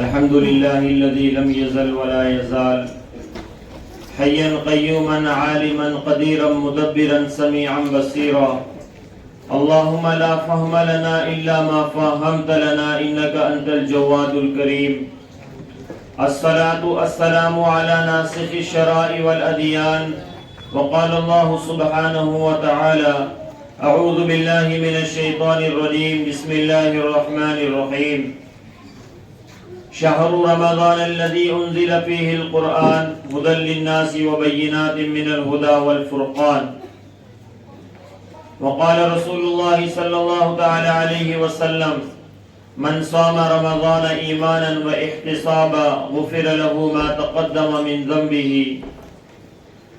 الحمد لله الذي لم يزل ولا يزال حيا قيوما عالما قديرا مدبرا سميعا بصيرا. اللهم لا فهم لنا إلا ما فهمت لنا إنك أنت الجواد الكريم. الصلاة والسلام على ناسخ الشرائع والأديان. وقال الله سبحانه وتعالى: أعوذ بالله من الشيطان الرجيم. بسم الله الرحمن الرحيم. شهر رمضان الذي أنزل فيه القرآن هدى للناس وبينات من الهدى والفرقان. وقال رسول الله صلى الله تعالى عليه وسلم: من صام رمضان إيمانا واحتسابا غفر له ما تقدم من ذنبه.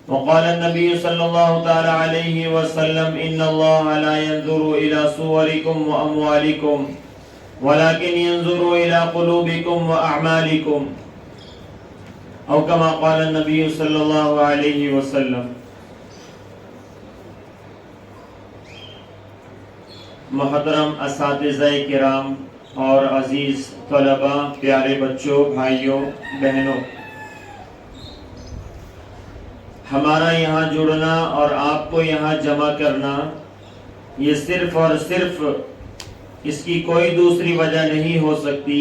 وقال النبي صلى الله تعالى عليه وسلم: إن الله لا ينظر إلى صوركم وأموالكم ولكن ينظر إلى قلوبكم وأعمالكم. أو كما قال النبي صلى الله عليه وسلم. محترم اساتذہ کرام اور عزیز طلباء، پیارے بچوں، بھائیوں، بہنوں، ہمارا یہاں جڑنا اور آپ کو یہاں جمع کرنا یہ صرف اور صرف اس کی کوئی دوسری وجہ نہیں ہو سکتی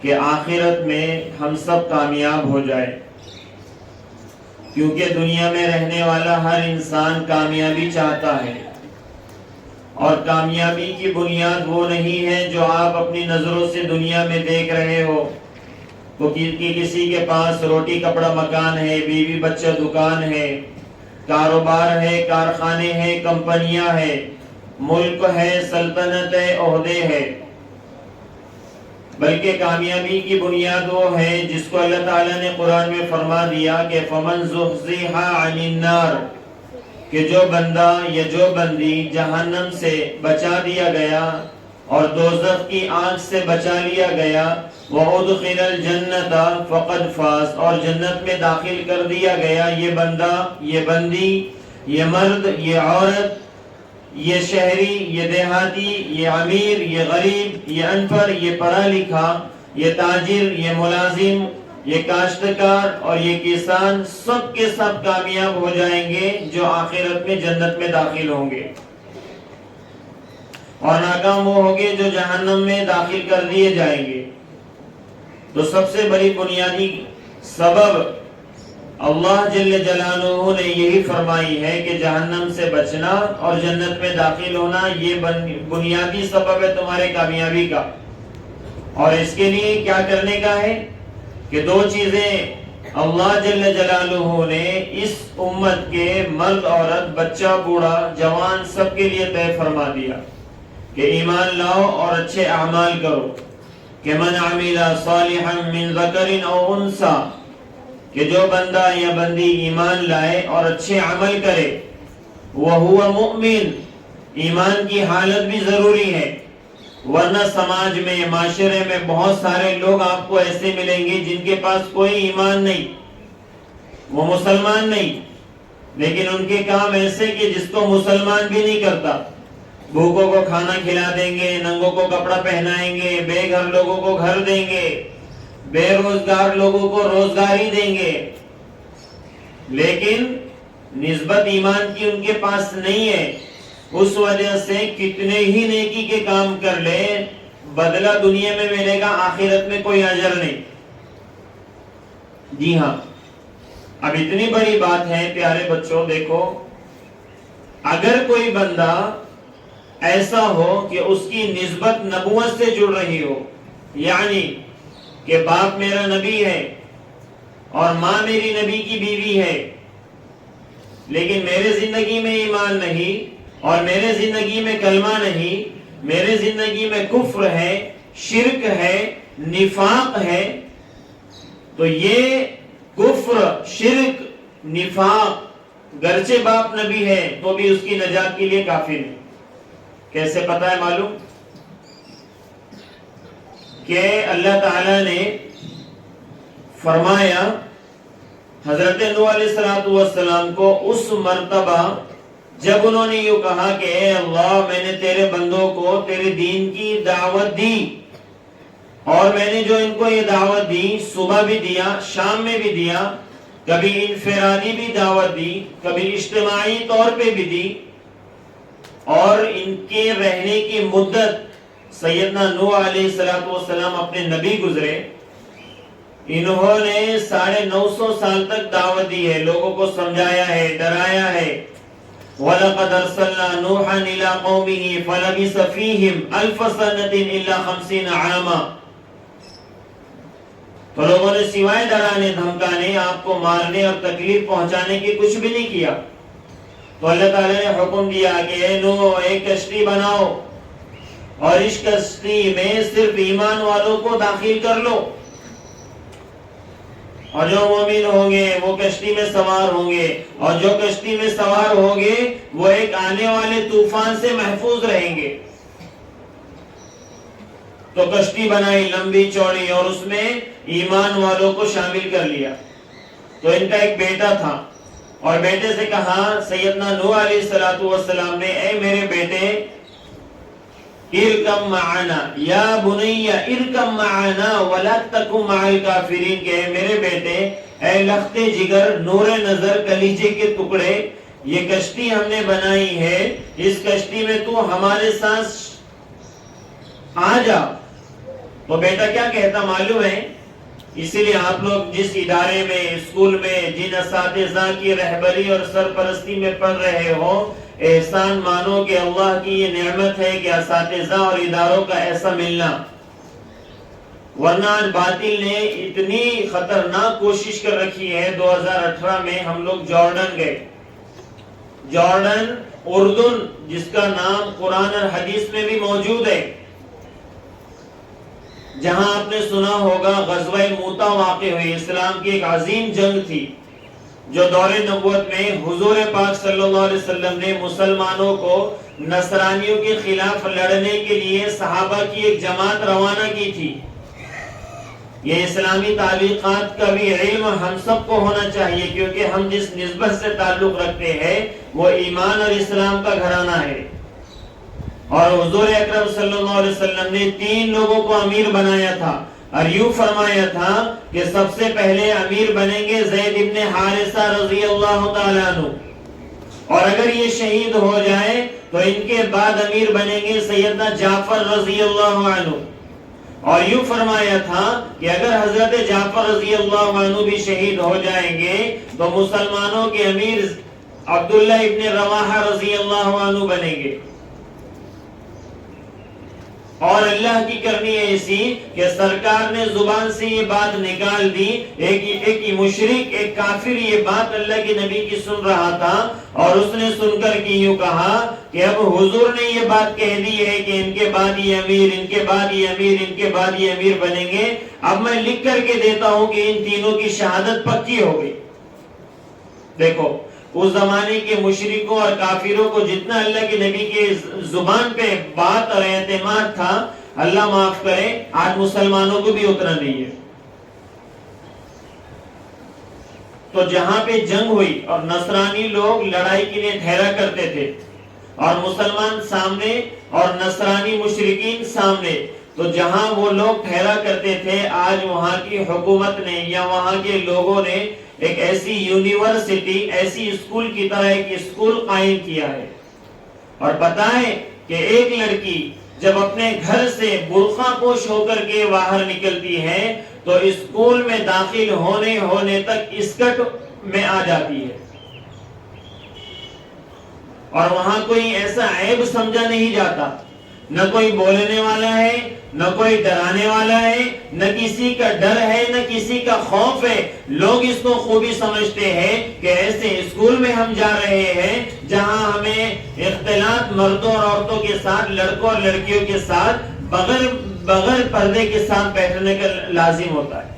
کہ آخرت میں ہم سب کامیاب ہو جائے، کیونکہ دنیا میں رہنے والا ہر انسان کامیابی چاہتا ہے، اور کامیابی کی بنیاد وہ نہیں ہے جو آپ اپنی نظروں سے دنیا میں دیکھ رہے ہو کہ کسی کے پاس روٹی کپڑا مکان ہے، بیوی بچہ دکان ہے، کاروبار ہے، کارخانے ہیں، کمپنیاں ہیں، ملک ہے، سلطنت ہے، عہدے ہے. بلکہ کامیابی کی بنیاد وہ ہے جس کو اللہ تعالیٰ نے قرآن میں فرما دیا کہ فَمَنْ زُحْزِحَ عَنِ النَّارِ، کہ جو بندہ یا جو بندی جہنم سے بچا دیا گیا اور دوزخ کی آگ سے بچا لیا گیا، وَأُدْخِلَ الْجَنَّةَ فَقَدْ فَازَ، اور جنت میں داخل کر دیا گیا، یہ بندہ، یہ بندی، یہ مرد، یہ عورت، یہ شہری، یہ دیہاتی، یہ امیر، یہ غریب، یہ ان پڑھ، یہ پڑھا لکھا، یہ تاجر، یہ ملازم، یہ کاشتکار اور یہ کسان، سب کے سب کامیاب ہو جائیں گے جو آخرت میں جنت میں داخل ہوں گے، اور ناکام وہ ہوں گے جو جہنم میں داخل کر دیے جائیں گے. تو سب سے بڑی بنیادی سبب اللہ جل جلالہ نے یہی فرمائی ہے کہ جہنم سے بچنا اور جنت میں داخل ہونا یہ بنیادی سبب ہے تمہارے کامیابی کا. اور اس کے لیے کیا کرنے کا ہے کہ دو چیزیں اللہ جل جلالہ نے اس امت کے مرد عورت، بچہ بوڑھا جوان سب کے لیے طے فرما دیا کہ ایمان لاؤ اور اچھے اعمال کرو. کہ من عمل صالحا من ذکر او انثى، کہ جو بندہ یا بندی ایمان لائے اور اچھے عمل کرے، وَهُوَ مُؤْمِن، ایمان کی حالت بھی ضروری ہے، ورنہ سماج میں، معاشرے میں بہت سارے لوگ آپ کو ایسے ملیں گے جن کے پاس کوئی ایمان نہیں، وہ مسلمان نہیں، لیکن ان کے کام ایسے کہ جس کو مسلمان بھی نہیں کرتا. بھوکوں کو کھانا کھلا دیں گے، ننگوں کو کپڑا پہنائیں گے، بے گھر لوگوں کو گھر دیں گے، بے روزگار لوگوں کو روزگاری دیں گے، لیکن نسبت ایمان کی ان کے پاس نہیں ہے. اس وجہ سے کتنے ہی نیکی کے کام کر لے، بدلہ دنیا میں ملے گا، آخرت میں کوئی اجر نہیں. جی ہاں، اب اتنی بڑی بات ہے پیارے بچوں، دیکھو، اگر کوئی بندہ ایسا ہو کہ اس کی نسبت نبوت سے جڑ رہی ہو، یعنی کہ باپ میرا نبی ہے اور ماں میری نبی کی بیوی ہے، لیکن میرے زندگی میں ایمان نہیں، اور میرے زندگی میں کلمہ نہیں، میرے زندگی میں کفر ہے، شرک ہے، نفاق ہے، تو یہ کفر، شرک، نفاق گرچہ باپ نبی ہے تو بھی اس کی نجات کے لیے کافی نہیں. کیسے پتا ہے؟ معلوم کہ اللہ تعالیٰ نے فرمایا حضرت نوح علیہ السلام کو اس مرتبہ جب انہوں نے یہ کہا کہ اے اللہ، میں نے تیرے بندوں کو تیرے دین کی دعوت دی، اور میں نے جو ان کو یہ دعوت دی، صبح بھی دیا، شام میں بھی دیا، کبھی انفرادی بھی دعوت دی، کبھی اجتماعی طور پہ بھی دی، اور ان کے رہنے کی مدت سیدنا نوح علیہ السلام اپنے نبی گزرے، انہوں نے 950 سال تک دعوت دی ہے، لوگوں کو سمجھایا ہے، ڈرایا ہے۔ وَلَقَدْ أَرْسَلْنَا نُوحًا إِلَىٰ قَوْمِهِ فَلَبِثَ فِيهِمْ أَلْفَ سَنَةٍ إِلَّا 50 عَامًا۔ تو لوگوں نے سوائے ڈرانے دھمکانے، آپ کو مارنے اور تکلیف پہنچانے کی کچھ بھی نہیں کیا۔ تو اللہ تعالیٰ نے حکم دیا کہ اے نوح، ایک کشتی بناؤ اور اس کشتی میں صرف ایمان والوں کو داخل کر لو، اور جو مومن ہوں گے وہ کشتی میں سوار ہوں گے، اور جو کشتی میں سوار ہوں گے وہ ایک آنے والے طوفان سے محفوظ رہیں گے۔ تو کشتی بنائی لمبی چوڑی، اور اس میں ایمان والوں کو شامل کر لیا۔ تو ان کا ایک بیٹا تھا، اور بیٹے سے کہا سیدنا نوح علیہ السلام نے، اے میرے بیٹے، ارکم معنا یا بنی ارکم معنا ولا تکن مع الکافرین، کہ میرے بیٹے، اے لخت جگر، نور نظر، کلیجے کے ٹکڑے، یہ کشتی ہم نے بنائی ہے، اس کشتی میں تو ہمارے ساتھ آ جا۔ تو بیٹا کیا کہتا معلوم ہے؟ اسی لیے آپ لوگ جس ادارے میں، اسکول میں، جن اساتذہ کی رہبری اور سرپرستی میں پڑھ رہے ہو، احسان مانو کہ اللہ کی یہ نعمت ہے کہ اساتذہ اور اداروں کا ایسا ملنا، ورنہ باطل نے اتنی خطرناک کوشش کر رکھی ہے۔ 2018 میں ہم لوگ جارڈن گئے، جارڈن اردن، جس کا نام قرآن اور حدیث میں بھی موجود ہے، جہاں آپ نے سنا ہوگا غزوہ موتا واقع ہوئی، اسلام کی ایک عظیم جنگ تھی، جو دور نبوت میں حضور پاک صلی اللہ علیہ وسلم نے مسلمانوں کو نصرانیوں کے خلاف لڑنے کے لیے صحابہ کی ایک جماعت روانہ کی تھی۔ یہ اسلامی تعلیقات کا بھی علم ہم سب کو ہونا چاہیے، کیونکہ ہم جس نسبت سے تعلق رکھتے ہیں وہ ایمان اور اسلام کا گھرانہ ہے۔ اور حضور اکرم صلی اللہ علیہ وسلم نے 3 لوگوں کو امیر بنایا تھا، اور یوں فرمایا تھا کہ سب سے پہلے امیر بنیں گے زید ابن حارثہ رضی اللہ تعالیٰ عنہ، اور اگر یہ شہید ہو جائے تو ان کے بعد امیر بنیں گے سیدنا جعفر رضی اللہ عنہ، اور یوں فرمایا تھا کہ اگر حضرت جعفر رضی اللہ عنہ بھی شہید ہو جائیں گے تو مسلمانوں کے امیر عبداللہ ابن رواحہ رضی اللہ عنہ بنیں گے۔ اور اللہ کی کرنی ایسی کہ سرکار نے زبان سے یہ بات نکال دی، ایک مشرک، ایک کافر یہ بات اللہ کے نبی کی سن رہا تھا، اور اس نے سن کر کی یوں کہا کہ اب حضور نے یہ بات کہہ دی ہے کہ ان کے بعد یہ امیر، ان کے بعد یہ امیر، ان کے بعد یہ امیر بنیں گے، اب میں لکھ کر کے دیتا ہوں کہ ان تینوں کی شہادت پکی ہو گئی۔ دیکھو اس زمانے کے مشرکوں اور کافروں کو جتنا اللہ کے نبی کے زبان پہ بات اور اعتماد تھا، اللہ معاف کرے، آج مسلمانوں کو بھی اتنا نہیں ہے۔ تو جہاں پہ جنگ ہوئی اور نصرانی لوگ لڑائی کے لیے ٹھہرا کرتے تھے، اور مسلمان سامنے اور نصرانی مشرکین سامنے، تو جہاں وہ لوگ ٹھہرا کرتے تھے، آج وہاں کی حکومت نے یا وہاں کے لوگوں نے ایک ایسی یونیورسٹی، ایسی اسکول کی طرح ایک اسکول قائم کیا ہے۔ اور پتہ ہے کہ ایک لڑکی جب اپنے گھر سے برقع پوش ہو کر کے باہر نکلتی ہے تو اسکول میں داخل ہونے تک اسکرٹ میں آ جاتی ہے، اور وہاں کوئی ایسا عیب سمجھا نہیں جاتا، نہ کوئی بولنے والا ہے، نہ کوئی ڈرانے والا ہے، نہ کسی کا ڈر ہے، نہ کسی کا خوف ہے۔ لوگ اس کو خوبی سمجھتے ہیں کہ ایسے اسکول میں ہم جا رہے ہیں جہاں ہمیں اختلاط مردوں اور عورتوں کے ساتھ، لڑکوں اور لڑکیوں کے ساتھ بغیر پردے کے ساتھ بیٹھنے کا لازم ہوتا ہے۔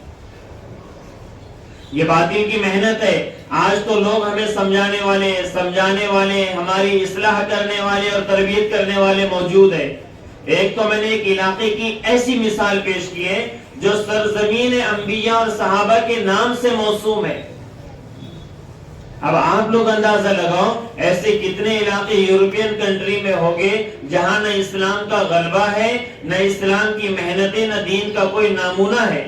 یہ باطل کی محنت ہے۔ آج تو لوگ ہمیں سمجھانے والے، ہماری اصلاح کرنے والے اور تربیت کرنے والے موجود ہیں۔ ایک تو میں نے ایک علاقے کی ایسی مثال پیش کی ہے جو سرزمین انبیاء اور صحابہ کے نام سے موسوم ہے۔ اب آپ لوگ اندازہ لگاؤ ایسے کتنے علاقے یورپین کنٹری میں ہوگے جہاں نہ اسلام کا غلبہ ہے، نہ اسلام کی محنتیں، نہ دین کا کوئی نمونہ ہے۔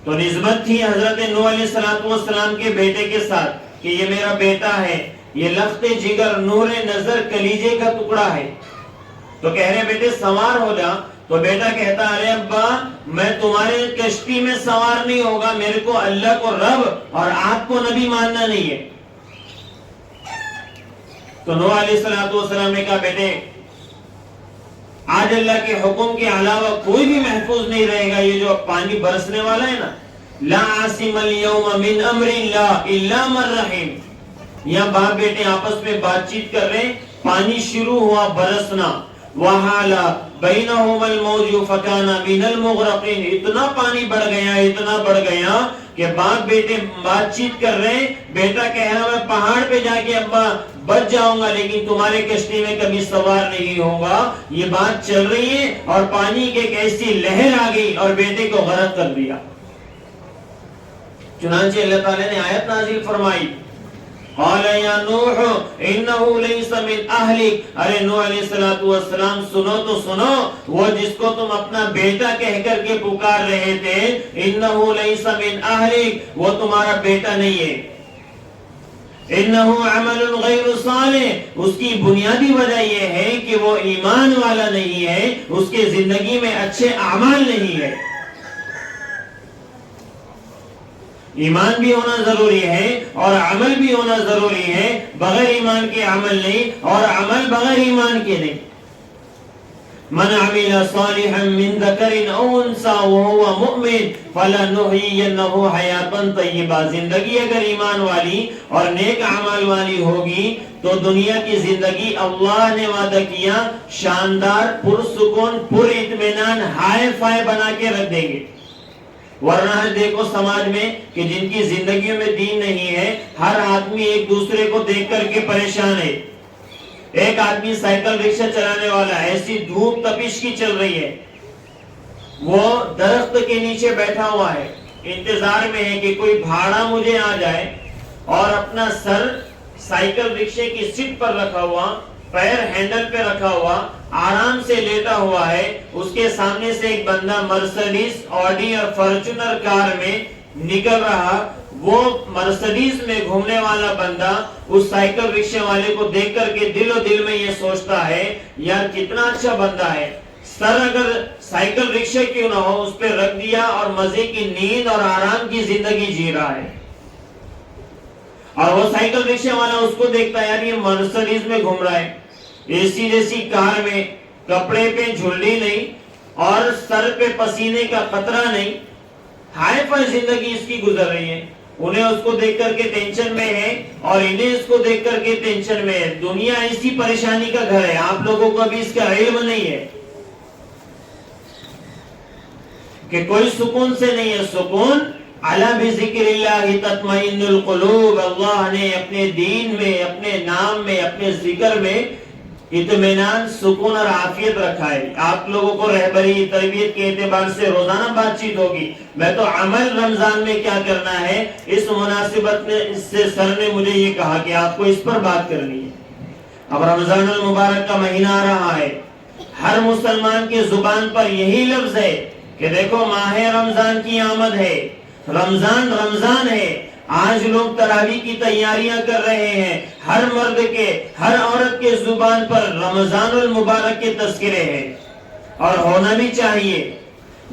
تو نسبت تھی حضرت نوح علیہ السلام کے بیٹے کے ساتھ کہ یہ میرا بیٹا ہے، یہ لخت جگر، نور نظر، کلیجے کا ٹکڑا ہے۔ تو کہہ رہے بیٹے سوار ہو جا، تو بیٹا کہتا ارے ابا میں تمہارے کشتی میں سوار نہیں ہوگا، میرے کو اللہ کو رب اور آپ کو نبی ماننا نہیں ہے۔ تو نوح علیہ السلام نے کہا بیٹے آج اللہ کے حکم کے علاوہ کوئی بھی محفوظ نہیں رہے گا، یہ جو پانی برسنے والا ہے نا، لا عاصم اليوم من امر اللہ الا من رحم۔ یہاں باپ بیٹے آپس میں بات چیت کر رہے، پانی شروع ہوا برسنا، وحال بینہم الموج فکان من المغرقین، اتنا پانی بڑھ گیا کہ باپ بیٹے بات چیت کر رہے، بیٹا کہہ رہا میں پہاڑ پہ جا کے ابا بچ جاؤں گا لیکن تمہارے کشتی میں کبھی سوار نہیں ہوگا۔ یہ بات چل رہی ہے اور پانی کی ایک ایسی لہر آ گئی اور بیٹے کو غرق کر دیا۔ چنانچہ اللہ تعالیٰ نے آیت نازل فرمائی، قال یا نوح انه ليس من اهلك، ارے نوح علیہ السلام سنو تو سنو، وہ جس کو تم اپنا بیٹا کہہ کر کے پکار رہے تھے، انه ليس من اهلك، وہ تمہارا بیٹا نہیں ہے، انه عمل غیر صالح، اس کی بنیادی وجہ یہ ہے کہ وہ ایمان والا نہیں ہے، اس کے زندگی میں اچھے اعمال نہیں ہے۔ ایمان بھی ہونا ضروری ہے اور عمل بھی ہونا ضروری ہے، بغیر ایمان کے عمل نہیں اور عمل بغیر ایمان کے نہیں۔ من عمل صالحا من ذکر او انثى وهو مؤمن فلنحيينه حیاتا طیبہ، زندگی اگر ایمان والی اور نیک اعمال والی ہوگی تو دنیا کی زندگی اللہ نے وعدہ کیا شاندار، پرسکون، پر اطمینان، ہائے فائے بنا کے رکھ دیں گے۔ ورنہ دیکھو سماج میں کہ جن کی زندگیوں میں دین نہیں ہے، ہر آدمی ایک دوسرے کو دیکھ کر کے پریشان ہے۔ ایک آدمی سائیکل رکشہ چلانے والا، ایسی دھوپ تپش کی چل رہی ہے، وہ درخت کے نیچے بیٹھا ہوا ہے، انتظار میں ہے کہ کوئی بھاڑا مجھے آ جائے، اور اپنا سر سائیکل رکشے کی سیٹ پر رکھا ہوا، پیر ہینڈل پہ رکھا ہوا، آرام سے لیٹا ہوا ہے۔ اس کے سامنے سے ایک بندہ مرسڈیز، آڈی اور فارچونر کار میں نکل رہا، وہ مرسڈیز میں گھومنے والا بندہ اس سائیکل رکشے والے کو دیکھ کر کے دل و دل میں یہ سوچتا ہے یار کتنا اچھا بندہ ہے، سر اگر سائیکل رکشے کیوں نہ ہو اس پہ رکھ دیا اور مزے کی نیند اور آرام کی زندگی جی رہا ہے۔ اور وہ سائیکل رکشے والا اس کو دیکھتا ہے یار یہ مرسڈیز میں گھوم رہا ہے، اے سی جیسی کار میں، کپڑے پہ جھلی نہیں اور سر پہ پسینے کا قطرہ نہیں، ہائی فائی زندگی اس کی گزر رہی ہے۔ انہیں اس کو دیکھ کر کے ٹینشن میں ہے اور انہیں اس کو دیکھ کر کے ٹینشن میں ہے۔ دنیا ایسی پریشانی کا گھر ہے، آپ لوگوں کو ابھی اس کا علم نہیں ہے کہ کوئی سکون سے نہیں ہے۔ سکون الا بذکر اللہ تطمئن القلوب، اللہ نے اپنے دین میں، اپنے نام میں، اپنے ذکر میں اطمینان، سکون اور عافیت رکھا ہے۔ آپ لوگوں کو رہبری تربیت کے اعتبار سے روزانہ بات چیت ہوگی، میں تو عمل رمضان میں کیا کرنا ہے اس مناسبت میں سے سر نے مجھے یہ کہا کہ آپ کو اس پر بات کرنی ہے۔ اب رمضان المبارک کا مہینہ آ رہا ہے، ہر مسلمان کی زبان پر یہی لفظ ہے کہ دیکھو ماہ رمضان کی آمد ہے، رمضان رمضان ہے۔ آج لوگ تراویح کی تیاریاں کر رہے ہیں، ہر مرد کے، ہر عورت کے زبان پر رمضان المبارک کے تذکرے ہیں، اور ہونا بھی چاہیے۔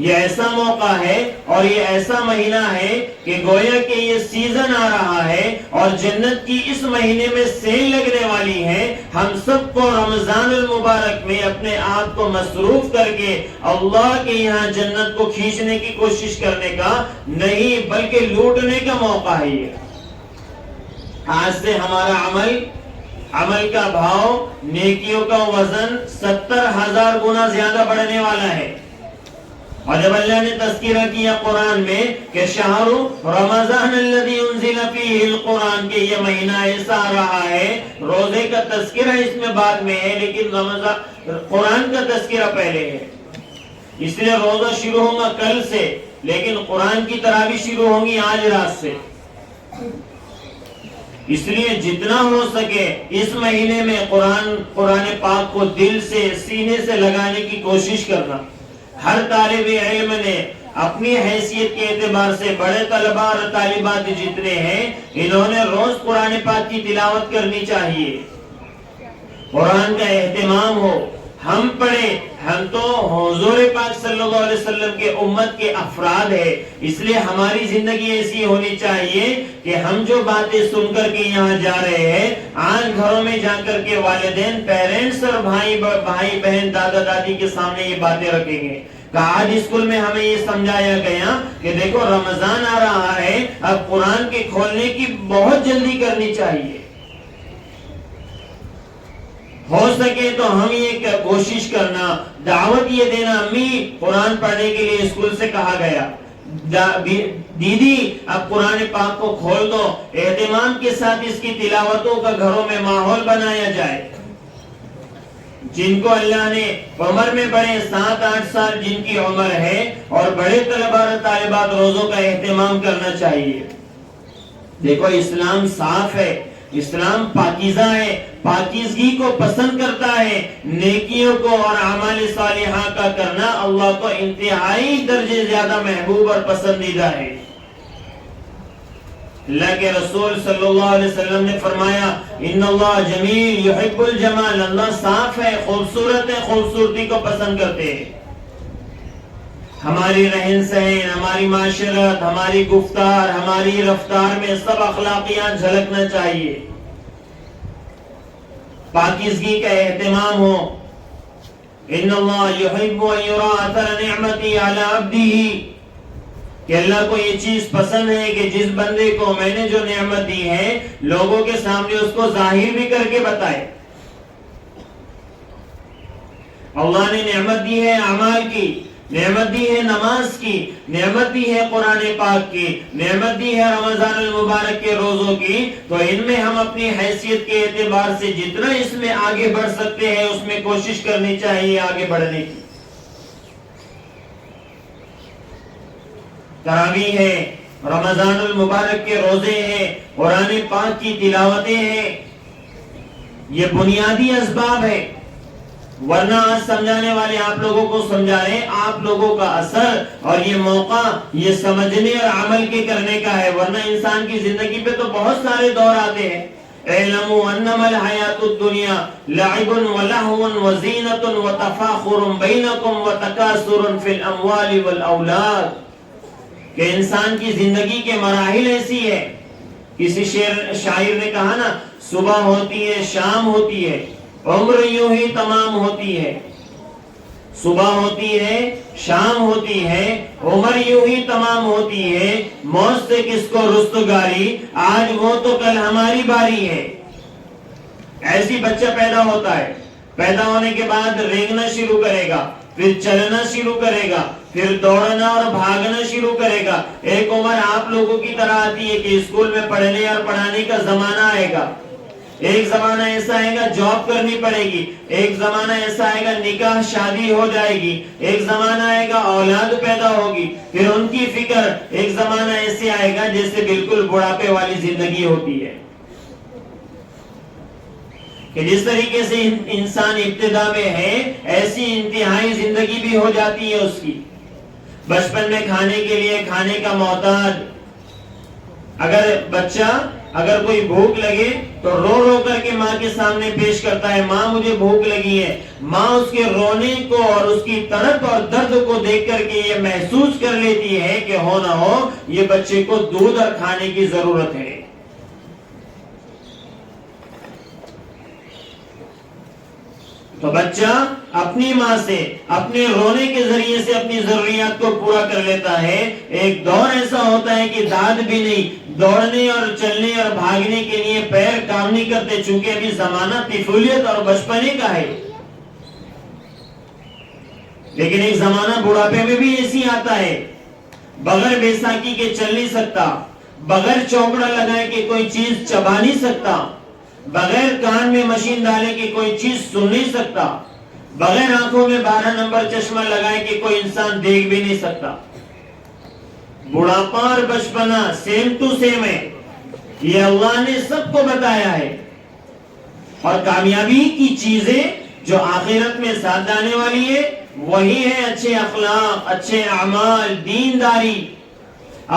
یہ ایسا موقع ہے اور یہ ایسا مہینہ ہے کہ گویا کہ یہ سیزن آ رہا ہے اور جنت کی اس مہینے میں سیل لگنے والی ہے۔ ہم سب کو رمضان المبارک میں اپنے آپ کو مصروف کر کے اللہ کے یہاں جنت کو کھینچنے کی کوشش کرنے کا نہیں بلکہ لوٹنے کا موقع ہے۔ یہ آج سے ہمارا عمل کا بھاؤ، نیکیوں کا وزن 70,000 گنا زیادہ بڑھنے والا ہے۔ اور جب اللہ نے تذکرہ کیا قرآن میں کہ شہر رمضان الذی انزل فیہ القرآن، کہ یہ مہینہ ایسا آ رہا ہے، روزے کا تذکرہ اس میں بعد میں ہے لیکن قرآن کا تذکرہ پہلے ہے۔ اس لیے روزہ شروع ہوگا کل سے، لیکن قرآن کی تراویح شروع ہوں گی آج رات سے. اس لیے جتنا ہو سکے اس مہینے میں قرآن پاک کو دل سے سینے سے لگانے کی کوشش کرنا. ہر طالب علم نے اپنی حیثیت کے اعتبار سے بڑے طلباء اور طالبات جتنے ہیں انہوں نے روز قرآن پاک کی تلاوت کرنی چاہیے. قرآن کا اہتمام ہو. ہم پڑھے, ہم تو حضور پاک صلی اللہ علیہ وسلم کے امت کے افراد ہیں, اس لیے ہماری زندگی ایسی ہونی چاہیے کہ ہم جو باتیں سن کر کے یہاں جا رہے ہیں آج گھروں میں جا کر کے والدین, پیرنٹس اور بھائی بہن, دادا دادی کے سامنے یہ باتیں رکھیں گے کہ آج اسکول میں ہمیں یہ سمجھایا گیا کہ دیکھو رمضان آ رہا ہے, اب قرآن کے کھولنے کی بہت جلدی کرنی چاہیے. ہو سکے تو ہم یہ کوشش کرنا, دعوت یہ دینا, امی قرآن پڑھنے کے لیے اسکول سے کہا گیا, دیدی اب قرآن پاک کو کھول دو, اہتمام کے ساتھ اس کی تلاوتوں کا گھروں میں ماحول بنایا جائے. جن کو اللہ نے عمر میں بڑے 7-8 سال جن کی عمر ہے اور بڑے طلباء اور طالبات روزوں کا اہتمام کرنا چاہیے. دیکھو اسلام صاف ہے, اسلام پاکیزہ ہے, پاکیزگی کو پسند کرتا ہے. نیکیوں کو اور اعمال صالحہ کا کرنا اللہ کو انتہائی درجے زیادہ محبوب اور پسندیدہ ہے. اللہ کے رسول صلی اللہ علیہ وسلم نے فرمایا ان اللہ جمیل یحب الجمال, اللہ صاف ہے, خوبصورت ہے, خوبصورتی کو پسند کرتے ہیں. ہماری رہن سہن, ہماری معاشرت, ہماری گفتار, ہماری رفتار میں سب اخلاقیات جھلکنا چاہیے. پاکیزگی کا اہتمام ہو. ان اللہ یحب ان یرا اثر نعمتی علی عبدہ, کہ اللہ کو یہ چیز پسند ہے کہ جس بندے کو میں نے جو نعمت دی ہے لوگوں کے سامنے اس کو ظاہر بھی کر کے بتائے. اللہ نے نعمت دی ہے اعمال کی, نعمت دی ہے نماز کی, نعمت دی ہے قرآن پاک کی, نعمت دی ہے رمضان المبارک کے روزوں کی, تو ان میں ہم اپنی حیثیت کے اعتبار سے جتنا اس میں آگے بڑھ سکتے ہیں اس میں کوشش کرنی چاہیے آگے بڑھنے کی. تراویح ہے, رمضان المبارک کے روزے ہیں, قرآن پاک کی تلاوتیں ہیں, یہ بنیادی اسباب ہے. ورنہ آج سمجھانے والے آپ لوگوں کو سمجھا رہے ہیں, آپ لوگوں کا اثر اور یہ موقع یہ سمجھنے اور عمل کے کرنے کا ہے. ورنہ انسان کی زندگی پہ تو بہت سارے دور آتے ہیں. اعلموا انما الحیات الدنیا لعب ولہو وزینۃ وتفاخر بینکم وتکاثر فی الاموال والاولاد, کہ انسان کی زندگی کے مراحل ایسی ہے. کسی شاعر نے کہا نا, صبح ہوتی ہے شام ہوتی ہے, عمر یوں ہی تمام ہوتی ہے. صبح ہوتی ہے شام ہوتی ہے, عمر یوں ہی تمام ہوتی ہے, موت سے کس کو رستگاری, آج وہ تو کل ہماری باری ہے. ایسی بچہ پیدا ہوتا ہے, پیدا ہونے کے بعد رینگنا شروع کرے گا, پھر چلنا شروع کرے گا, پھر دوڑنا اور بھاگنا شروع کرے گا. ایک عمر آپ لوگوں کی طرح آتی ہے کہ اسکول میں پڑھنے اور پڑھانے کا زمانہ آئے گا. ایک زمانہ ایسا آئے گا جاب کرنی پڑے گی, ایک زمانہ ایسا آئے گا نکاح شادی ہو جائے گی, ایک زمانہ آئے گا اولاد پیدا ہوگی, پھر ان کی فکر. ایک زمانہ ایسے آئے گا جیسے بالکل بڑھاپے والی زندگی ہوتی ہے, کہ جس طریقے سے انسان ابتدا میں ہے ایسی انتہائی زندگی بھی ہو جاتی ہے اس کی. بچپن میں کھانے کے لیے کھانے کا محتاج. اگر کوئی بھوک لگے تو رو رو کر کے ماں کے سامنے پیش کرتا ہے, ماں مجھے بھوک لگی ہے. ماں اس کے رونے کو اور اس کی تڑپ اور درد کو دیکھ کر کے یہ محسوس کر لیتی ہے کہ ہو نہ ہو یہ بچے کو دودھ اور کھانے کی ضرورت ہے. تو بچہ اپنی ماں سے اپنے رونے کے ذریعے سے اپنی ضروریات کو پورا کر لیتا ہے. ایک دور ایسا ہوتا ہے کہ داد بھی نہیں, دوڑنے اور چلنے اور بھاگنے کے لیے پیر کام نہیں کرتے, چونکہ ابھی زمانہ طفولیت اور بچپنے کا ہے. لیکن ایک زمانہ بڑھاپے میں بھی ایسی آتا ہے, بغیر بیساکھی کے چل نہیں سکتا, بغیر چوکڑا لگائے کہ کوئی چیز چبا نہیں سکتا, بغیر کان میں مشین ڈالے کہ کوئی چیز سن نہیں سکتا, بغیر آنکھوں میں 12 نمبر چشمہ لگائے کہ کوئی انسان دیکھ بھی نہیں سکتا. بڑھاپا اور بچپنا سیم ٹو سیم ہے، یہ اللہ نے سب کو بتایا ہے۔ اور کامیابی کی چیزیں جو آخرت میں ساتھ جانے والی ہے وہی ہے اچھے اخلاق، اچھے اعمال، دینداری،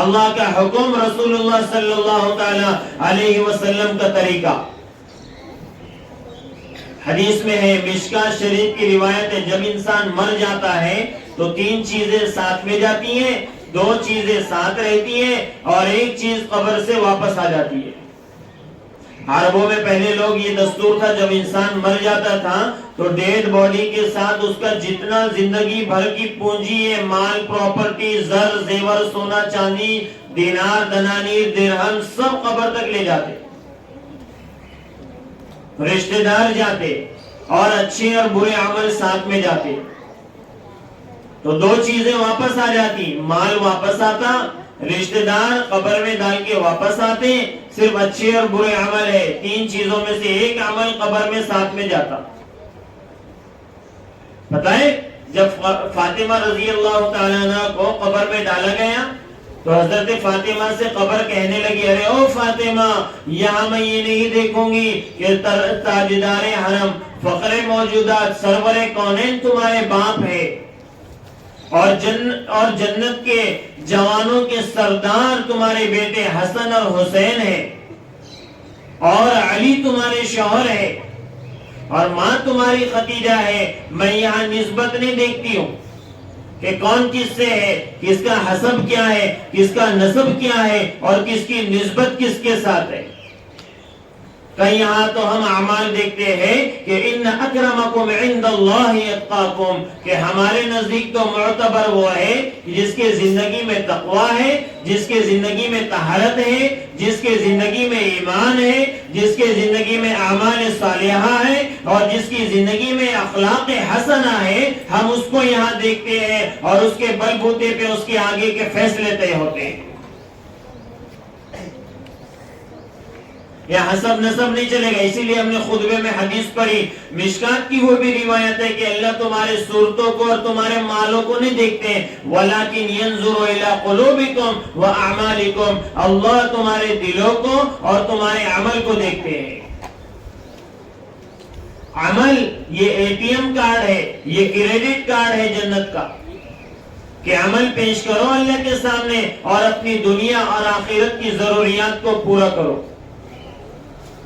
اللہ کا حکم، رسول اللہ صلی اللہ تعالی علیہ وسلم کا طریقہ۔ حدیث میں ہے، مشکاۃ شریف کی روایت ہے، جب انسان مر جاتا ہے تو 3 چیزیں ساتھ میں جاتی ہیں، 2 چیزیں ساتھ رہتی ہیں اور 1 چیز قبر سے واپس آ جاتی ہے۔ عربوں میں پہلے لوگ یہ دستور تھا، جب انسان مر جاتا تھا تو ڈیڈ باڈی کے ساتھ اس کا جتنا زندگی بھر کی پونجی ہے، مال، پراپرٹی، زر زیور، سونا چاندی، دینار دنانیر درہم، سب قبر تک لے جاتے، رشتہ دار جاتے اور اچھے اور برے عمل ساتھ میں جاتے، تو 2 چیزیں واپس آ جاتی، مال واپس آتا، رشتہ دار قبر میں ڈال کے واپس آتے، صرف اچھے اور برے عمل ہے، 3 چیزوں میں سے 1 عمل قبر میں ساتھ میں جاتا۔ پتہ ہے جب فاطمہ رضی اللہ تعالیٰ عنہ کو قبر میں ڈالا گیا تو حضرت فاطمہ سے قبر کہنے لگی، ارے او فاطمہ، یہاں میں یہ نہیں دیکھوں گی کہ تاجدار حرم، فخر موجودات، سرور کونین تمہارے باپ ہے اور جنت کے جوانوں کے سردار تمہارے بیٹے حسن اور حسین ہیں اور علی تمہارے شوہر ہے اور ماں تمہاری خدیجہ ہے، میں یہاں نسبت نہیں دیکھتی ہوں کہ کون کس سے ہے، کس کا حسب کیا ہے، کس کا نسب کیا ہے اور کس کی نسبت کس کے ساتھ ہے۔ کہیں یہاں تو ہم اعمال دیکھتے ہیں کہ ان اکرمکم عند اللہ اتقاکم، کہ ہمارے نزدیک تو معتبر وہ ہے جس کے زندگی میں تقوی ہے، جس کے زندگی میں طہارت ہے، جس کے زندگی میں ایمان ہے، جس کے زندگی میں اعمال صالحہ ہے اور جس کی زندگی میں اخلاق حسنہ ہے، ہم اس کو یہاں دیکھتے ہیں اور اس کے بل بوتے پہ اس کے آگے کے فیصلے طے ہوتے ہیں۔ یہ حسب نسب نہیں چلے گا، اسی لیے ہم نے خطبے میں حدیث پڑھی، مشکات کی وہ بھی روایت ہے کہ اللہ تمہارے صورتوں کو اور تمہارے مالوں کو نہیں دیکھتے ہیں، وَلَكِنْ يَنْظُرُ إِلَىٰ قُلُوبِكُمْ وَأَعْمَالِكُمْ، اللہ تمہارے دلوں کو اور تمہارے عمل کو دیکھتے ہیں۔ عمل یہ اے ٹی ایم کارڈ ہے، یہ کریڈٹ کارڈ ہے جنت کا، کہ عمل پیش کرو اللہ کے سامنے اور اپنی دنیا اور آخرت کی ضروریات کو پورا کرو۔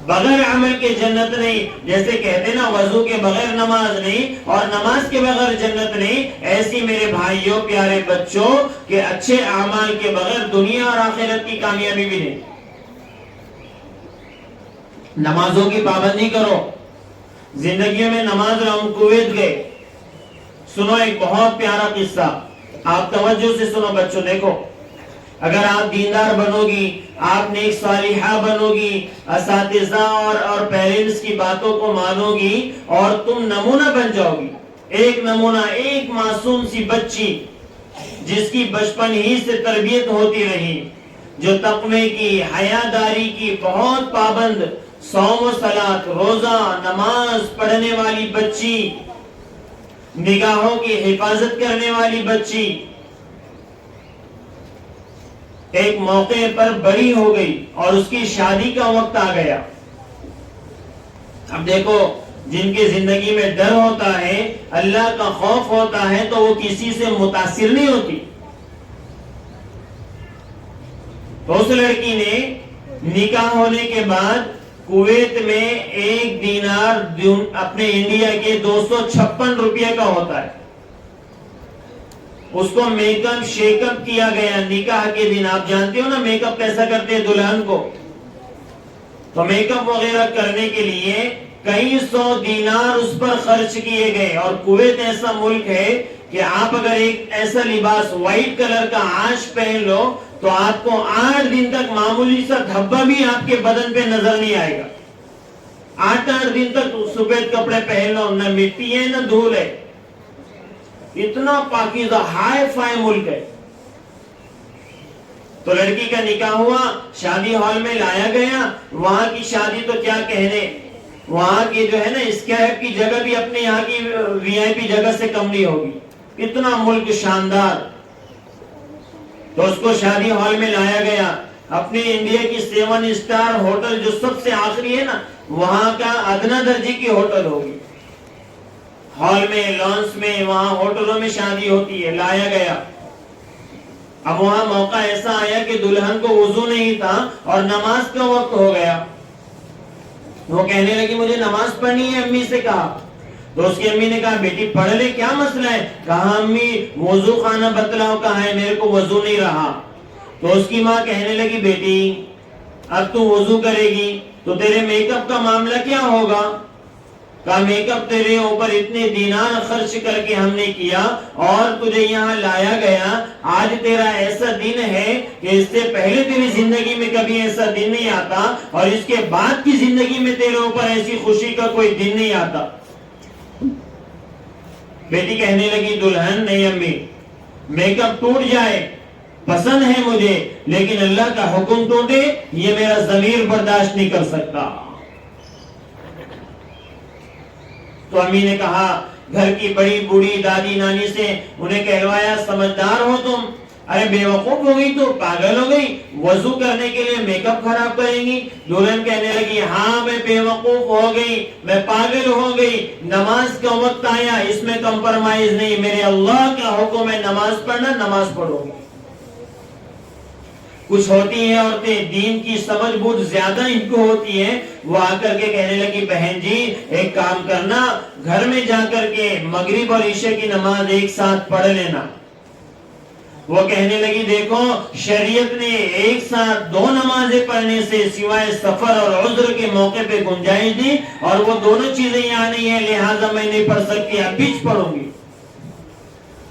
بغیر عمل کے جنت نہیں، جیسے کہتے نا وضو کے بغیر نماز نہیں اور نماز کے بغیر جنت نہیں، ایسی میرے بھائیوں پیارے بچوں کہ اچھے اعمال کے بغیر دنیا اور آخرت کی کامیابی بھی نہیں۔ نمازوں کی پابندی کرو، زندگیوں میں نماز رہا ہوں، کویت گئے، سنو ایک بہت پیارا قصہ، آپ توجہ سے سنو بچوں، دیکھو اگر آپ دیندار بنو گی، آپ نیک صالحہ بنو گی، اساتذہ اور پیرنٹس کی باتوں کو مانو گی اور تم نمونہ بن جاؤ گی۔ ایک نمونہ، ایک معصوم سی بچی جس کی بچپن ہی سے تربیت ہوتی رہی، جو تقوی کی، حیاداری کی بہت پابند، صوم و صلاۃ، روزہ نماز پڑھنے والی بچی، نگاہوں کی حفاظت کرنے والی بچی، ایک موقع پر بڑی ہو گئی اور اس کی شادی کا وقت آ گیا۔ اب دیکھو، جن کی زندگی میں ڈر ہوتا ہے، اللہ کا خوف ہوتا ہے، تو وہ کسی سے متاثر نہیں ہوتی۔ تو اس لڑکی نے نکاح ہونے کے بعد کویت میں 1 دینار اپنے انڈیا کے 256 روپے کا ہوتا ہے، اس کو میک اپ شیک اپ کیا گیا نکاح کے دن۔ آپ جانتے ہو نا میک اپ کیسا کرتے ہیں دلہن کو، تو میک اپ وغیرہ کرنے کے لیے کئی 100 دینار اس پر خرچ کیے گئے۔ اور کویت ایسا ملک ہے کہ آپ اگر ایک ایسا لباس وائٹ کلر کا آج پہن لو تو آپ کو 8 دن تک معمولی سا دھبا بھی آپ کے بدن پہ نظر نہیں آئے گا۔ 8 دن تک سفید کپڑے پہن لو، نہ مٹی ہے نہ دھول ہے، اتنا پاکیزہ ہائی فائی ملک ہے۔ تو لڑکی کا نکاح ہوا، شادی ہال میں لایا گیا، وہاں کی شادی تو کیا کہنے، وہاں کی جو ہے نا اسکیپ کی جگہ بھی اپنے یہاں کی وی آئی پی جگہ سے کم نہیں ہوگی، اتنا ملک شاندار۔ تو اس کو شادی ہال میں لایا گیا. اپنے انڈیا کی 7 اسٹار ہوٹل جو سب سے آخری ہے نا, وہاں کا ادنا درجے کی ہوٹل ہوگی. ہال میں, لانس میں, وہاں ہوٹلوں میں شادی ہوتی ہے. لایا گیا. اب وہاں موقع ایسا آیا کہ دلہن کو وضو نہیں تھا اور نماز کا وقت ہو گیا. وہ کہنے لگی مجھے نماز پڑھنی ہے. امی سے کہا تو اس کی امی نے کہا بیٹی پڑھ لے, کیا مسئلہ ہے؟ کہا امی وضو خانہ بتلاؤ کہاں ہے, میرے کو وضو نہیں رہا. تو اس کی ماں کہنے لگی بیٹی اب تو وضو کرے گی تو تیرے میک اپ کا معاملہ کیا ہوگا؟ کہا میک اپ تیرے اوپر اتنے دینار خرچ کر کے ہم نے کیا اور تجھے یہاں لایا گیا. آج تیرا ایسا دن ہے کہ اس سے پہلے تیری زندگی میں کبھی ایسا دن نہیں آتا اور اس کے بعد کی زندگی میں تیرے اوپر ایسی خوشی کا کوئی دن نہیں آتا. بیٹی کہنے لگی دلہن نہیں امی, میک اپ ٹوٹ جائے پسند ہے مجھے, لیکن اللہ کا حکم ٹوٹے یہ میرا ضمیر برداشت نہیں کر سکتا. تو امی نے کہا گھر کی بڑی بوڑھی دادی نانی سے انہیں کہلوایا سمجھدار ہو تم, ارے بے وقوف ہو گئی تو پاگل ہو گئی, وضو کرنے کے لیے میک اپ خراب کریں گی. دلہن کہنے لگی ہاں میں بے وقوف ہو گئی, میں پاگل ہو گئی, نماز کا وقت آیا اس میں کمپرمائز نہیں, میرے اللہ کا حکم ہے نماز پڑھنا, نماز پڑھو گی. کچھ ہوتی ہیں عورتیں دین کی سمجھ بوجھ زیادہ ان کو ہوتی ہے, وہ آ کر کے کہنے لگی بہن جی ایک کام کرنا, گھر میں جا کر کے مغرب اور عشاء کی نماز ایک ساتھ پڑھ لینا. وہ کہنے لگی دیکھو شریعت نے ایک ساتھ 2 نمازیں پڑھنے سے سوائے سفر اور عذر کے موقع پہ گنجائش دی, اور وہ دونوں چیزیں یہاں نہیں ہیں لہٰذا میں نہیں پڑھ سکتی, اب بیچ پڑھوں گی.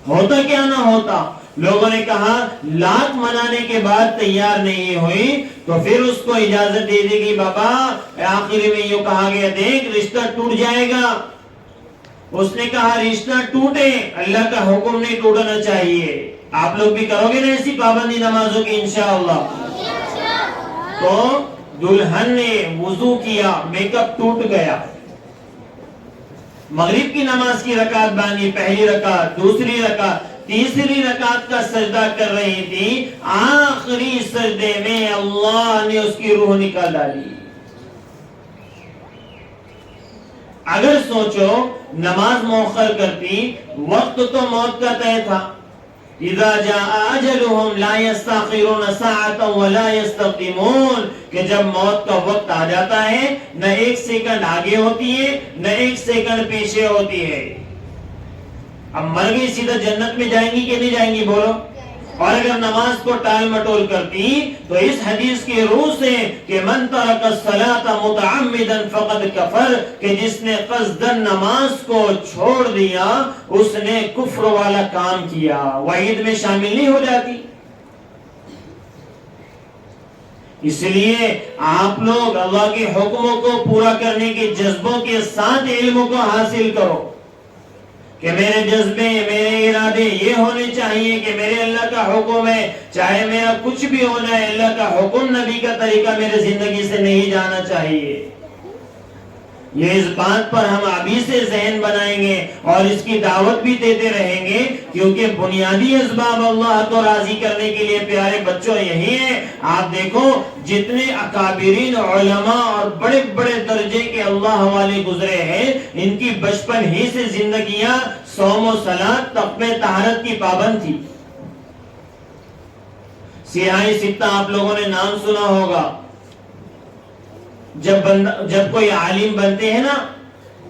ہوتا کیا نہ ہوتا, لوگوں نے کہا لاکھ منانے کے بعد تیار نہیں ہوئی تو پھر اس کو اجازت دے دے گی بابا. آخری میں یہ کہا گیا دیکھ رشتہ ٹوٹ جائے گا. اس نے کہا رشتہ ٹوٹے, اللہ کا حکم نہیں ٹوٹنا چاہیے. آپ لوگ بھی کرو گے نا ایسی پابندی نمازوں کی انشاءاللہ. تو دلہن نے وضو کیا, میک اپ ٹوٹ گیا, مغرب کی نماز کی رکعت باندھی, پہلی رکعت, دوسری رکعت, تیسری رکعت کا سجدہ کر رہی تھی. آخری سجدے میں اللہ نے اس کی روح نکال ڈالی. اگر سوچو نماز مؤخر کرتی, وقت تو موت کا طے تھا. اذا جاء اجلهم لا يستاخرون ساعة ولا يستقدمون, کہ جب موت کا وقت آ جاتا ہے نہ 1 سیکنڈ آگے ہوتی ہے نہ 1 سیکنڈ پیچھے ہوتی ہے. اب مر گئی سیدھا جنت میں جائیں گی کہ نہیں جائیں گی بولو؟ اور اگر نماز کو ٹال مٹول کرتی تو اس حدیث کی روح سے کہ من ترک الصلاۃ متعمدا فقد کفر, کہ جس نے قصدن نماز کو چھوڑ دیا اس نے کفر والا کام کیا, وعید میں شامل نہیں ہو جاتی. اس لیے آپ لوگ اللہ کے حکموں کو پورا کرنے کے جذبوں کے ساتھ علموں کو حاصل کرو کہ میرے جذبے میرے ارادے یہ ہونے چاہیے کہ میرے اللہ کا حکم ہے, چاہے میرا کچھ بھی ہونا ہے اللہ کا حکم نبی کا طریقہ میرے زندگی سے نہیں جانا چاہیے. یہ اس بات پر ہم ابھی سے ذہن بنائیں گے اور اس کی دعوت بھی دیتے رہیں گے, کیونکہ بنیادی اسباب اللہ کو راضی کرنے کے لیے پیارے بچوں یہی ہیں. آپ دیکھو جتنے اکابرین علماء اور بڑے بڑے درجے کے اللہ والے گزرے ہیں, ان کی بچپن ہی سے زندگیاں صوم و صلاۃ تقوی طہارت کی پابند تھی. سیاہی ستہ آپ لوگوں نے نام سنا ہوگا. جب کوئی عالم بنتے ہیں نا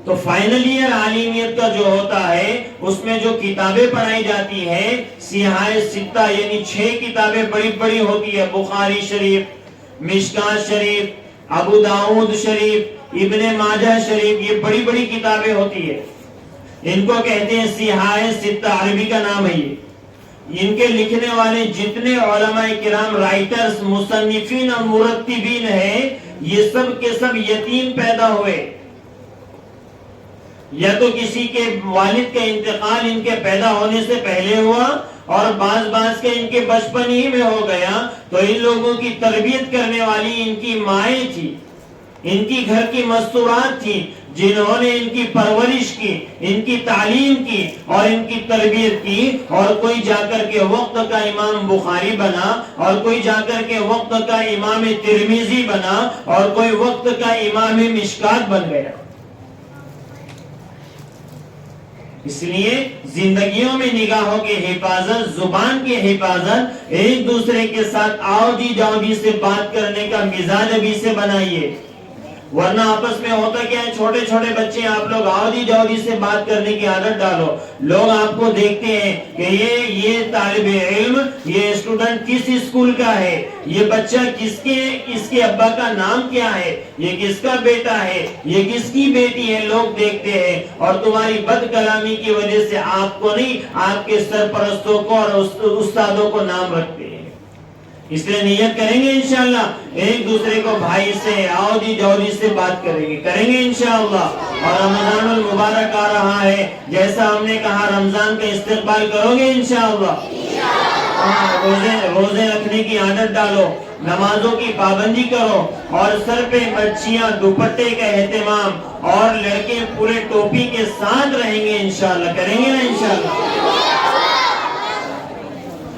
تو فائنل ایئر عالمیت کا جو ہوتا ہے اس میں جو کتابیں پڑھائی جاتی ہیں سیاہی ستہ یعنی 6 کتابیں بڑی بڑی ہوتی ہے. بخاری شریف, مشکات شریف, ابو داؤد شریف, ابن ماجہ شریف, یہ بڑی بڑی کتابیں ہوتی ہے. ان کو کہتے ہیں سیاہی ستہ, عربی کا نام ہے یہ. ان کے لکھنے والے جتنے علماء کرام رائٹرز مصنفین اور مرتبین ہیں یہ سب کے سب یتیم پیدا ہوئے, یا تو کسی کے والد کا انتقال ان کے پیدا ہونے سے پہلے ہوا اور بعض کے ان کے بچپن ہی میں ہو گیا, تو ان لوگوں کی تربیت کرنے والی ان کی مائیں تھی. ان کی گھر کی مستورات تھی جنہوں نے ان کی پرورش کی، ان کی تعلیم کی اور ان کی تربیت کی، اور کوئی جا کر کے وقت کا امام بخاری بنا، اور کوئی جا کر کے وقت کا امام ترمذی بنا، اور کوئی وقت کا امام مشکات بن گیا۔ اس لیے زندگیوں میں نگاہوں کی حفاظت، زبان کی حفاظت، ایک دوسرے کے ساتھ آؤدی جاؤدی سے بات کرنے کا مزاج ابھی سے بنائیے، ورنہ آپس میں ہوتا کیا ہے، چھوٹے چھوٹے بچے آپ لوگ آؤدی جاؤدی سے بات کرنے کی عادت ڈالو، لوگ آپ کو دیکھتے ہیں کہ یہ طالب علم، یہ اسٹوڈنٹ کس اسکول کا ہے، یہ بچہ اس کے ابا کا نام کیا ہے، یہ کس کا بیٹا ہے، یہ کس کی بیٹی ہے، لوگ دیکھتے ہیں، اور تمہاری بد کلامی کی وجہ سے آپ کو نہیں، آپ کے سرپرستوں کو اور استادوں کو نام رکھتے ہیں۔ اس لیے نیت کریں گے انشاءاللہ ایک دوسرے کو بھائی سے آؤدی جاؤدی سے بات کریں گے انشاءاللہ۔ اور رمضان المبارک آ رہا ہے، جیسا ہم نے کہا رمضان کا استقبال کرو گے انشاءاللہ۔ روزے رکھنے کی عادت ڈالو، نمازوں کی پابندی کرو، اور سر پہ بچیاں دوپٹے کا اہتمام، اور لڑکے پورے ٹوپی کے ساتھ رہیں گے انشاءاللہ، کریں گے نا انشاءاللہ۔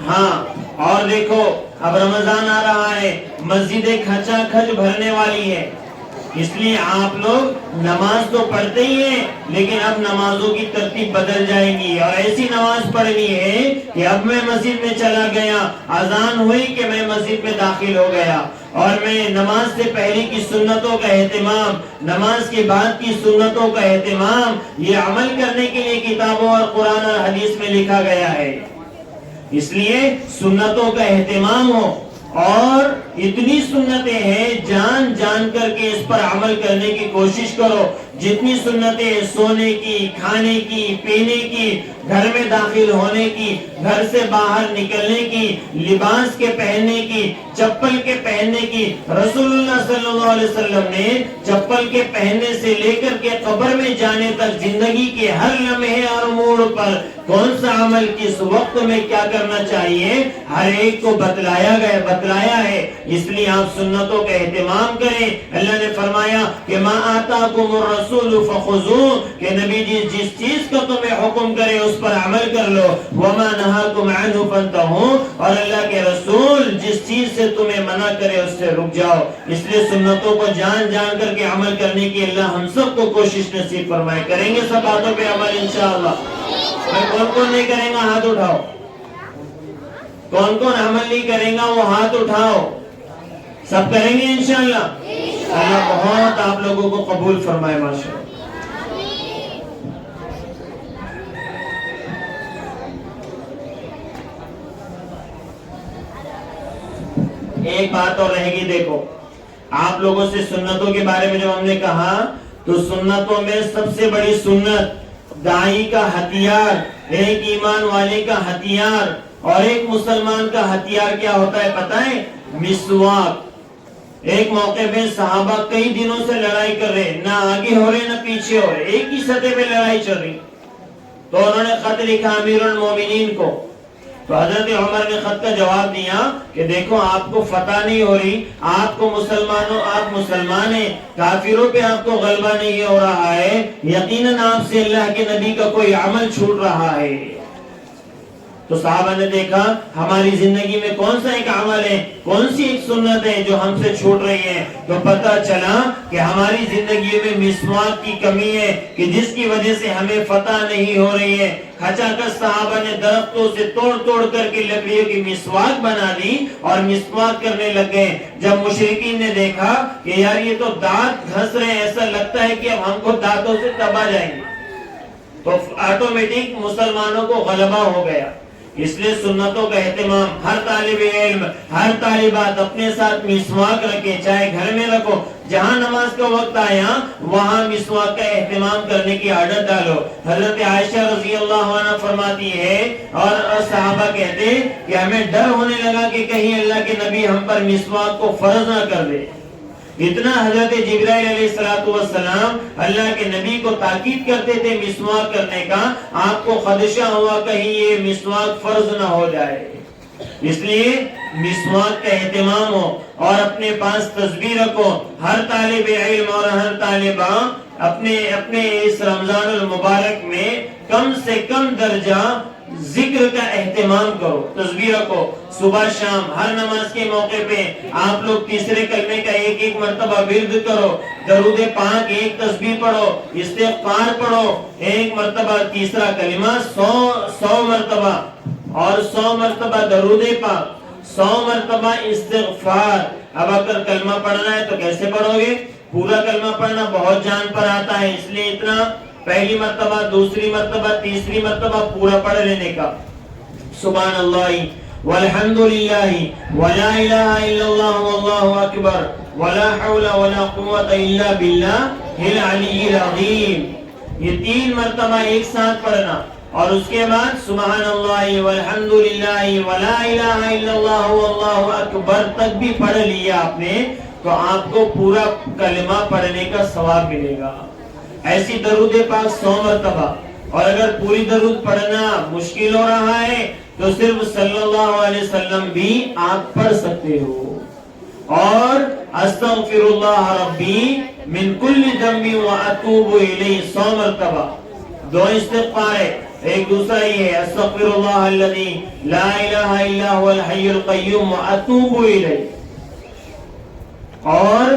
ہاں، اور دیکھو اب رمضان آ رہا ہے، مسجدیں کھچا کھچ بھرنے والی ہے، اس لیے آپ لوگ نماز تو پڑھتے ہی ہیں، لیکن اب نمازوں کی ترتیب بدل جائے گی، اور ایسی نماز پڑھنی ہے کہ اب میں مسجد میں چلا گیا، اذان ہوئی کہ میں مسجد میں داخل ہو گیا، اور میں نماز سے پہلے کی سنتوں کا اہتمام، نماز کے بعد کی سنتوں کا اہتمام، یہ عمل کرنے کے لیے کتابوں اور قرآن اور حدیث میں لکھا گیا ہے۔ اس لیے سنتوں کا اہتمام ہو، اور اتنی سنتیں ہیں جان جان کر کے اس پر عمل کرنے کی کوشش کرو، جتنی سنتیں سونے کی، کھانے کی، پینے کی، گھر میں داخل ہونے کی، گھر سے باہر نکلنے کی، لباس کے پہننے کی، چپل کے پہننے کی، رسول اللہ صلی اللہ علیہ وسلم نے چپل کے پہننے سے لے کر کے قبر میں جانے تک زندگی کے ہر لمحے اور موڑ پر کون سا عمل کس وقت میں کیا کرنا چاہیے ہر ایک کو بتلایا ہے۔ اس لیے آپ سنتوں کا اہتمام کریں۔ اللہ نے فرمایا کہ ما آتاکم الرسول فخذوہ، کہ نبی جی جس چیز کا تمہیں حکم کرے اس پر عمل کر لو، وما نہاکم عنہ فانتہوا، اور اللہ کے رسول جس چیز سے تمہیں منع کرے اس سے رک جاؤ۔ اس لیے سنتوں کو جان جان کر کے عمل کرنے کی اللہ ہم سب کو کوشش نصیب فرمائے۔ کریں گے سب باتوں پہ عمل انشاءاللہ۔ کون کون نہیں کریں گا ہاتھ اٹھاؤ، کون کون عمل نہیں کریں گا وہ ہاتھ اٹھاؤ، سب کریں گے انشاءاللہ۔ اللہ بہت آپ لوگوں کو قبول فرمائے ماشاءاللہ۔ ایک بات اور رہے گی، دیکھو آپ لوگوں سے سنتوں کے بارے میں جب ہم نے کہا تو سنتوں میں سب سے بڑی سنت، داعی کا ہتھیار، ایک ایمان والے کا ہتھیار اور ایک مسلمان کا ہتھیار کیا ہوتا ہے پتہ ہے؟ مسواک۔ ایک موقع پہ صحابہ کئی دنوں سے لڑائی کر رہے، نہ آگے ہو رہے نہ پیچھے ہو رہے، ایک ہی سطح پہ لڑائی چل رہی، تو انہوں نے خط لکھا امیر المومنین کو، تو حضرت عمر نے خط کا جواب دیا کہ دیکھو آپ کو فتح نہیں ہو رہی، آپ مسلمان ہیں، کافروں پہ آپ کو غلبہ نہیں ہو رہا ہے، یقیناً آپ سے اللہ کے نبی کا کوئی عمل چھوٹ رہا ہے۔ تو صحابہ نے دیکھا ہماری زندگی میں کون سا ایک عمل ہے، کون سی ایک سنت ہے جو ہم سے چھوٹ رہی ہے، تو پتہ چلا کہ ہماری زندگی میں مسواک کی کمی ہے کہ جس کی وجہ سے ہمیں فتح نہیں ہو رہی ہے۔ کھچاکچ صحابہ نے درختوں سے توڑ کر کے لکڑیوں کی مسواک بنا لی اور مسواک کرنے لگے۔ جب مشرکین نے دیکھا کہ یار یہ تو دانت گھس رہے ہیں، ایسا لگتا ہے کہ اب ہم کو دانتوں سے دبا جائیں گے، تو آٹومیٹک مسلمانوں کو غلبہ ہو گیا۔ اس لیے سنتوں کا اہتمام، ہر طالب علم، ہر طالبات اپنے ساتھ مسواک رکھے، چاہے گھر میں رکھو، جہاں نماز کا وقت آیا وہاں مسواک کا اہتمام کرنے کی عادت ڈالو۔ حضرت عائشہ رضی اللہ عنہ فرماتی ہے اور صحابہ کہتے کہ ہمیں ڈر ہونے لگا کہ کہیں اللہ کے نبی ہم پر مسواک کو فرض نہ کر دے، اتنا حضرت جبرائیل علیہ السلام اللہ کے نبی کو تاکید کرتے تھے مسواک کرنے کا، آپ کو خدشہ ہوا کہیں یہ مسواک فرض نہ ہو جائے۔ اس لیے مسواک کا اہتمام ہو اور اپنے پاس تسبیح رکھو. ہر طالب علم اور ہر طالبہ اپنے اس رمضان المبارک میں کم سے کم درجہ ذکر کا اہتمام کرو، تسبیح رکھو. صبح شام ہر نماز کے موقع پہ آپ لوگ تیسرے کلمے کا ایک مرتبہ ورد کرو، درود پاک ایک تسبیح پڑھو، استغفار پڑھو ایک مرتبہ، تیسرا کلمہ 100 مرتبہ، اور 100 مرتبہ درود پاک، 100 مرتبہ استغفار. اب اگر کلمہ پڑھنا ہے تو کیسے پڑھو گے؟ پورا کلمہ پڑھنا بہت جان پر آتا ہے، اس لیے اتنا پہلی مرتبہ، دوسری مرتبہ، تیسری مرتبہ پورا پڑھ لینے کا. سبحان اللہ والحمد للہ ولا الہ الا اللہ واللہ اکبر ولا حول ولا قوة الا باللہ العلی العظیم. یہ 3 مرتبہ ایک ساتھ پڑھنا، اور اس کے بعد سبحان اللہ والحمد للہ ولا الہ الا اللہ واللہ اکبر تک بھی پڑھ لیا آپ نے تو آپ کو پورا کلمہ پڑھنے کا ثواب ملے گا. ایسی درود پاک 100 مرتبہ. اور اگر پوری درود پڑھنا مشکل ہو رہا ہے تو صرف صلی اللہ علیہ وسلم بھی آپ پڑھ سکتے ہو. اور استغفر اللہ ربی من کل ذنب واتوب الیہ 100 مرتبہ. 2 استغفار ہے، ایک دوسرا یہ ہے استغفر اللہ الذی لا الہ الا هو الحی القیوم واتوب الیہ. اور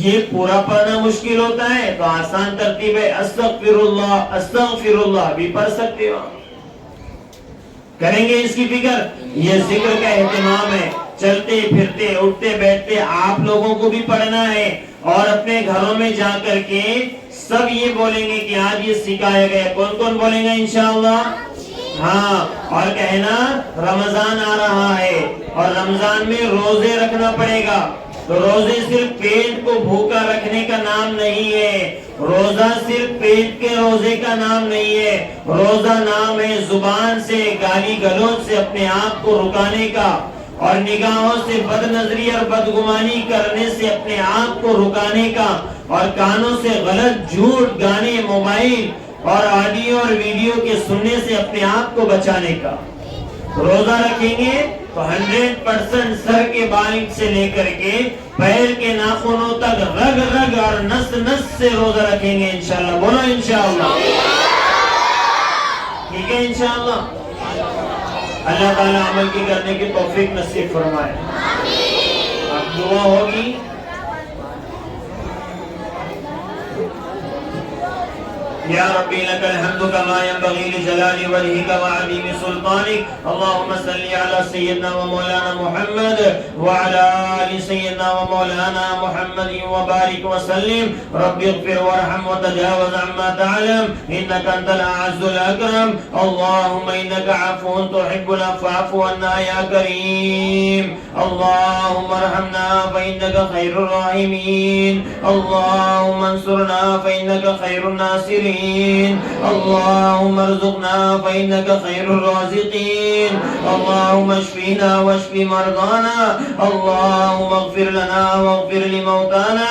یہ پورا پڑھنا مشکل ہوتا ہے تو آسان ترتیب ہے استغفر اللہ بھی پڑھ سکتے ہو. کریں گے اس کی فکر. یہ ذکر کا اہتمام ہے، چلتے پھرتے اٹھتے بیٹھتے آپ لوگوں کو بھی پڑھنا ہے، اور اپنے گھروں میں جا کر کے سب یہ بولیں گے کہ آج یہ سکھایا گیا. کون کون بولیں گے انشاءاللہ؟ ہاں. اور کہنا رمضان آ رہا ہے اور رمضان میں روزے رکھنا پڑے گا. تو روزے صرف پیٹ کو بھوکا رکھنے کا نام نہیں ہے، روزہ صرف پیٹ کے روزے کا نام نہیں ہے. روزہ نام ہے زبان سے، گالی گلوچ سے اپنے آپ کو رکانے کا، اور نگاہوں سے بد نظری اور بدگمانی کرنے سے اپنے آپ کو رکانے کا، اور کانوں سے غلط جھوٹ گانے، موبائل اور آڈیو اور ویڈیو کے سننے سے اپنے آپ کو بچانے کا. روزہ رکھیں گے تو 100% سر کے بالوں سے لے کر کے پیر کے ناخنوں تک رگ رگ اور نس نس سے روزہ رکھیں گے انشاءاللہ. بولو انشاءاللہ. ٹھیک ہے انشاءاللہ. اللہ تعالیٰ عمل کی کرنے کی توفیق نصیب فرمائے. اب دعا ہوگی. یا ربی لک الحمد کما ينبغي لجلال وجهك وعظیم سلطانك. اللهم صل على سيدنا ومولانا محمد وعلى آل سيدنا ومولانا محمد وبارك وسلم. رب اغفر وارحم وتجاوز عما تعلم انك انت الاعز الاكرم. اللهم انك عفو تحب العفو فاعف عنا يا كريم. اللهم ارحمنا فانك خير الراحمين. اللهم انصرنا فانك خير الناصرين. اللهم ارزقنا فإنك خير الرازقين. اللهم اشفنا واشف مرضانا. اللهم اغفر لنا واغفر لموتانا.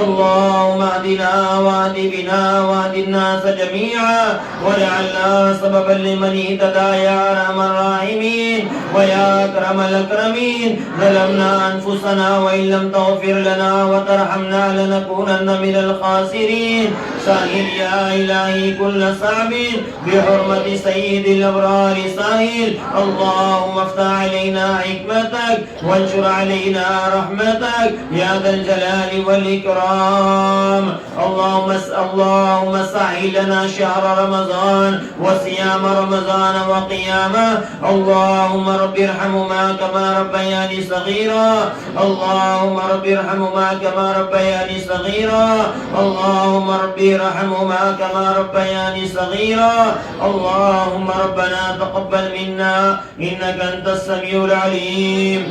اللهم اهدنا واهد بنا واهد الناس جميعا واجعلنا سببا لمن اهتدى يا ارحم الراحمين ويا اكرم الاكرمين. ظلمنا انفسنا وان لم تغفر لنا وترحمنا لنكونن من الخاسرين. ساهل يا إلهي كل صعب بحرمة سيد الأبرار ساهل. اللهم افتح علينا حكمتك وانشر علينا رحمتك يا ذا الجلال والإكرام. اللهم سهل لنا شهر رمضان وصيام رمضان وقيامه. اللهم رب ارحمهما كما ربياني صغيرا. اللهم رب ارحمهما كما ربياني صغيرا. اللهم رب ارحمهما كما ربياني صغيرا. اللهم ربنا تقبل منا إنك أنت السميع العليم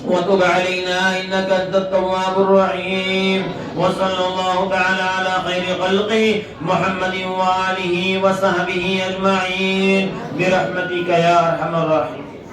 وتب علينا إنك أنت التواب الرحيم. وصلى الله تعالى على خير خلقه محمد وآله وصحبه أجمعين برحمتك يا أرحم الراحمين.